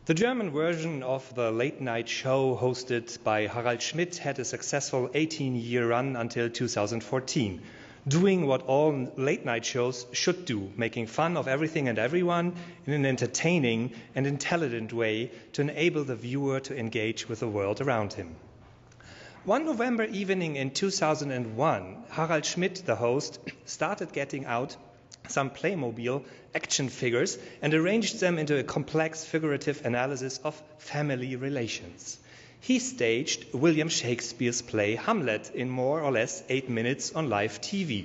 The German version of the late-night show hosted by Harald Schmidt had a successful 18-year run until 2014, doing what all late-night shows should do, making fun of everything and everyone in an entertaining and intelligent way to enable the viewer to engage with the world around him. One November evening in 2001, Harald Schmidt, the host, started getting out some Playmobil action figures and arranged them into a complex figurative analysis of family relations. He staged William Shakespeare's play Hamlet in more or less 8 minutes on live TV.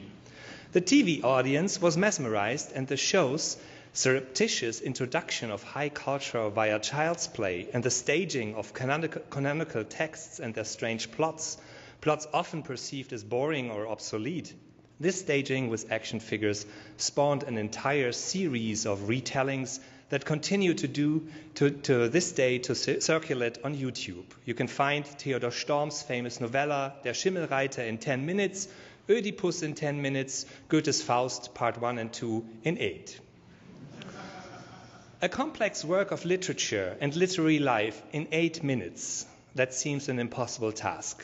The TV audience was mesmerized, and the show's surreptitious introduction of high culture via child's play and the staging of canonical texts and their strange plots often perceived as boring or obsolete. This staging with action figures spawned an entire series of retellings that continue to this day to circulate on YouTube. You can find Theodor Storm's famous novella Der Schimmelreiter in 10 minutes, Oedipus in 10 minutes, Goethe's Faust Part 1 and 2 in 8. A complex work of literature and literary life in 8 minutes. That seems an impossible task.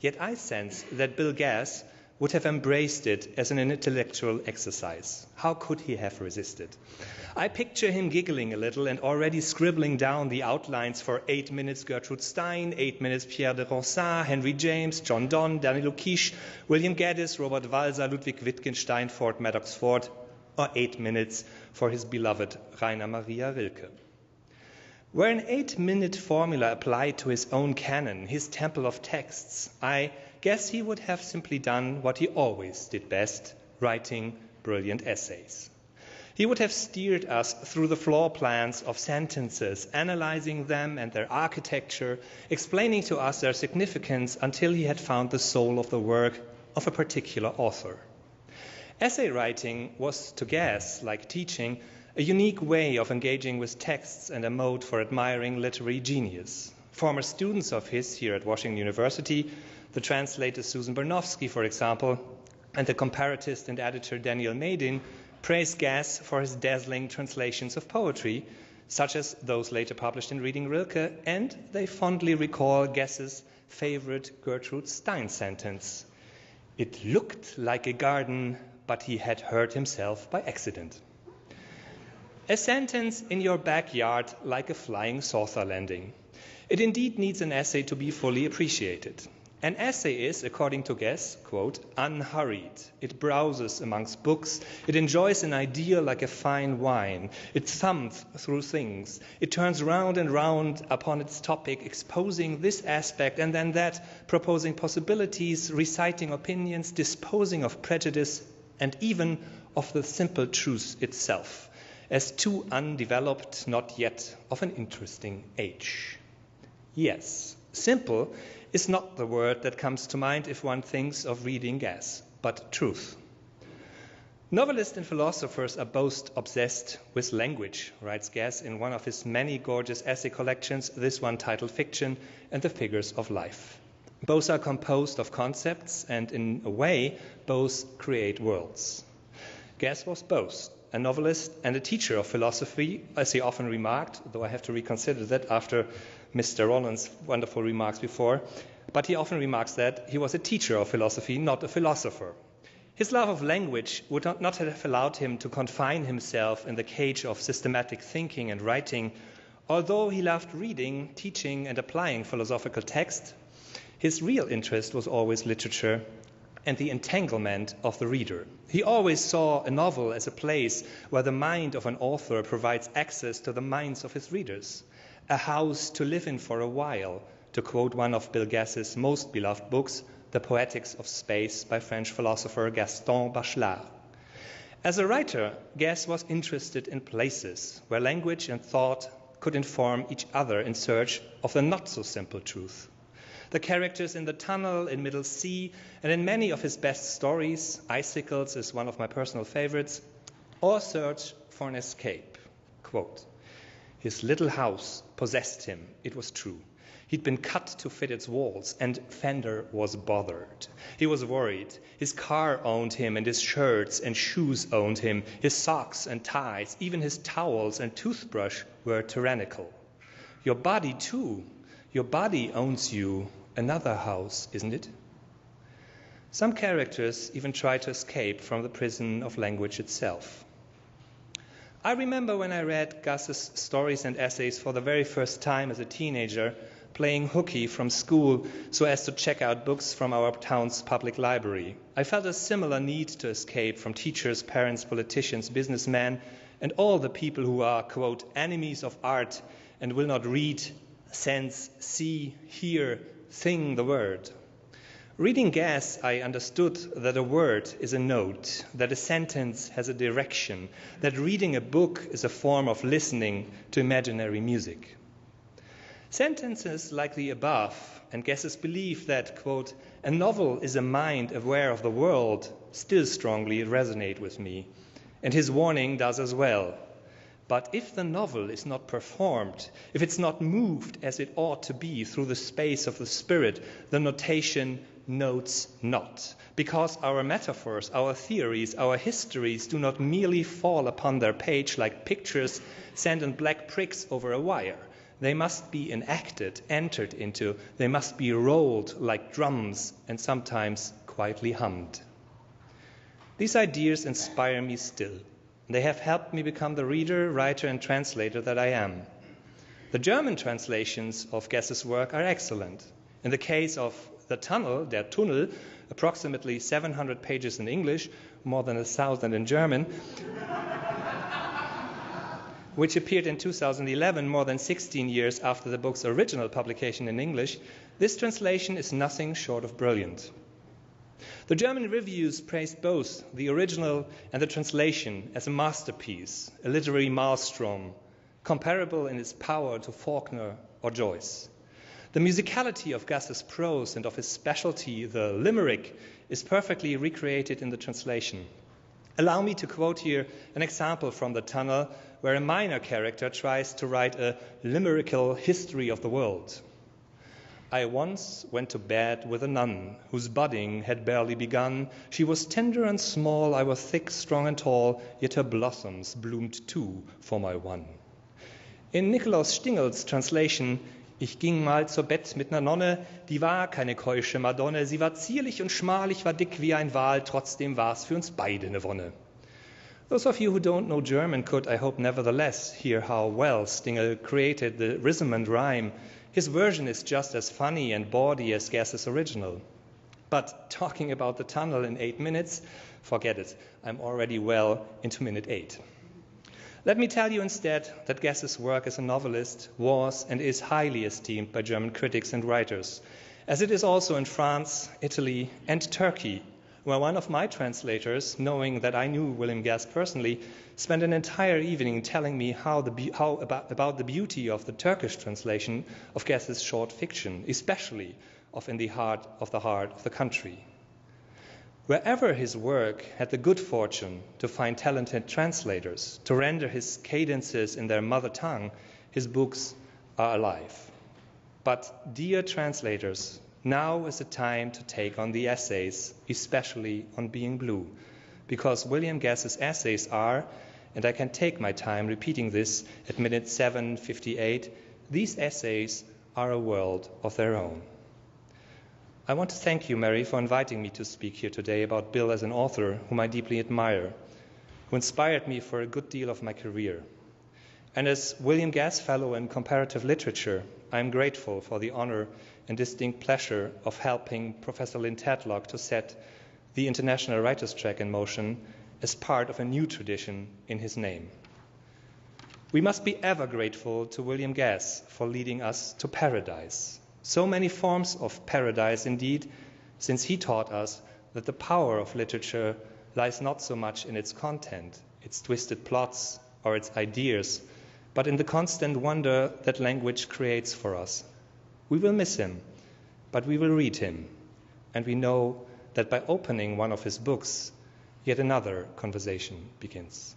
Yet I sense that Bill Gass would have embraced it as an intellectual exercise. How could he have resisted? I picture him giggling a little and already scribbling down the outlines for 8 minutes Gertrude Stein, 8 minutes Pierre de Ronsard, Henry James, John Donne, Danilo Quiche, William Gaddis, Robert Walser, Ludwig Wittgenstein, Ford Madox Ford, or 8 minutes for his beloved Rainer Maria Rilke. Were an 8-minute formula applied to his own canon, his temple of texts, I guess he would have simply done what he always did best, writing brilliant essays. He would have steered us through the floor plans of sentences, analyzing them and their architecture, explaining to us their significance until he had found the soul of the work of a particular author. Essay writing was, to Gass, like teaching, a unique way of engaging with texts and a mode for admiring literary genius. Former students of his here at Washington University, the translator Susan Bernofsky, for example, and the comparatist and editor Daniel Madin, praise Gass for his dazzling translations of poetry, such as those later published in Reading Rilke, and they fondly recall Gass's favorite Gertrude Stein sentence: "It looked like a garden, but he had hurt himself by accident." A sentence in your backyard like a flying saucer landing. It indeed needs an essay to be fully appreciated. An essay is, according to Gass, quote, unhurried. It browses amongst books. It enjoys an idea like a fine wine. It thumbs through things. It turns round and round upon its topic, exposing this aspect and then that, proposing possibilities, reciting opinions, disposing of prejudice, and even of the simple truth itself, as too undeveloped, not yet of an interesting age. Yes, simple is not the word that comes to mind if one thinks of reading Gass, but truth. Novelists and philosophers are both obsessed with language, writes Gass in one of his many gorgeous essay collections, this one titled Fiction and the Figures of Life. Both are composed of concepts, and in a way, both create worlds. Gass was both a novelist and a teacher of philosophy, as he often remarked, though I have to reconsider that after Mr. Rolland's wonderful remarks before, but he often remarks that he was a teacher of philosophy, not a philosopher. His love of language would not have allowed him to confine himself in the cage of systematic thinking and writing. Although he loved reading, teaching, and applying philosophical text, his real interest was always literature and the entanglement of the reader. He always saw a novel as a place where the mind of an author provides access to the minds of his readers, a house to live in for a while, to quote one of Bill Gass's most beloved books, The Poetics of Space by French philosopher Gaston Bachelard. As a writer, Gass was interested in places where language and thought could inform each other in search of the not-so-simple truth. The characters in The Tunnel, in Middle Sea, and in many of his best stories, Icicles is one of my personal favorites, all search for an escape. Quote, "His little house possessed him, it was true. He'd been cut to fit its walls, and Fender was bothered. He was worried. His car owned him, and his shirts and shoes owned him. His socks and ties, even his towels and toothbrush were tyrannical. Your body too. Your body owns you. Another house, isn't it? Some characters even try to escape from the prison of language itself. I remember when I read Gus's stories and essays for the very first time as a teenager, playing hooky from school so as to check out books from our town's public library. I felt a similar need to escape from teachers, parents, politicians, businessmen, and all the people who are, quote, enemies of art and will not read, sense, see, hear, sing the word. Reading Gas, I understood that a word is a note, that a sentence has a direction, that reading a book is a form of listening to imaginary music. Sentences like the above, and Gas's belief that, quote, a novel is a mind aware of the world, still strongly resonate with me, and his warning does as well. But if the novel is not performed, if it's not moved as it ought to be through the space of the spirit, the notation notes not, because our metaphors, our theories, our histories do not merely fall upon their page like pictures sent in black pricks over a wire. They must be enacted, entered into, they must be rolled like drums and sometimes quietly hummed. These ideas inspire me still. They have helped me become the reader, writer, and translator that I am. The German translations of Gess's work are excellent. In the case of The Tunnel, Der Tunnel, approximately 700 pages in English, more than 1,000 in German, which appeared in 2011, more than 16 years after the book's original publication in English, this translation is nothing short of brilliant. The German reviews praised both the original and the translation as a masterpiece, a literary maelstrom, comparable in its power to Faulkner or Joyce. The musicality of Gus's prose and of his specialty, the limerick, is perfectly recreated in the translation. Allow me to quote here an example from The Tunnel, where a minor character tries to write a limerickal history of the world. I once went to bed with a nun, whose budding had barely begun. She was tender and small, I was thick, strong and tall, yet her blossoms bloomed too for my one. In Nikolaus Stingels translation, ich ging mal zur Bett mit ner Nonne, die war keine keusche Madonne, sie war zierlich und schmal, ich war dick wie ein Wal, trotzdem war's für uns beide ne Wonne. Those of you who don't know German could, I hope, nevertheless hear how well Stingel created the resonant rhyme. His version is just as funny and bawdy as Gess's original. But talking about The Tunnel in 8 minutes, forget it. I'm already well into minute 8. Let me tell you instead that Gess's work as a novelist was and is highly esteemed by German critics and writers, as it is also in France, Italy, and Turkey, where one of my translators, knowing that I knew William Gess personally, spent an entire evening telling me about the beauty of the Turkish translation of Gess's short fiction, especially of In the Heart of the Country. Wherever his work had the good fortune to find talented translators to render his cadences in their mother tongue, his books are alive. But, dear translators, now is the time to take on the essays, especially on Being Blue, because William Gess's essays are, and I can take my time repeating this at minute 7:58, these essays are a world of their own. I want to thank you, Mary, for inviting me to speak here today about Bill as an author whom I deeply admire, who inspired me for a good deal of my career. And as William Gess Fellow in Comparative Literature, I am grateful for the honor and distinct pleasure of helping Professor Lynn Tadlock to set the International Writers' Track in motion as part of a new tradition in his name. We must be ever grateful to William Gess for leading us to paradise. So many forms of paradise indeed, since he taught us that the power of literature lies not so much in its content, its twisted plots, or its ideas, but in the constant wonder that language creates for us. We will miss him, but we will read him, and we know that by opening one of his books, yet another conversation begins.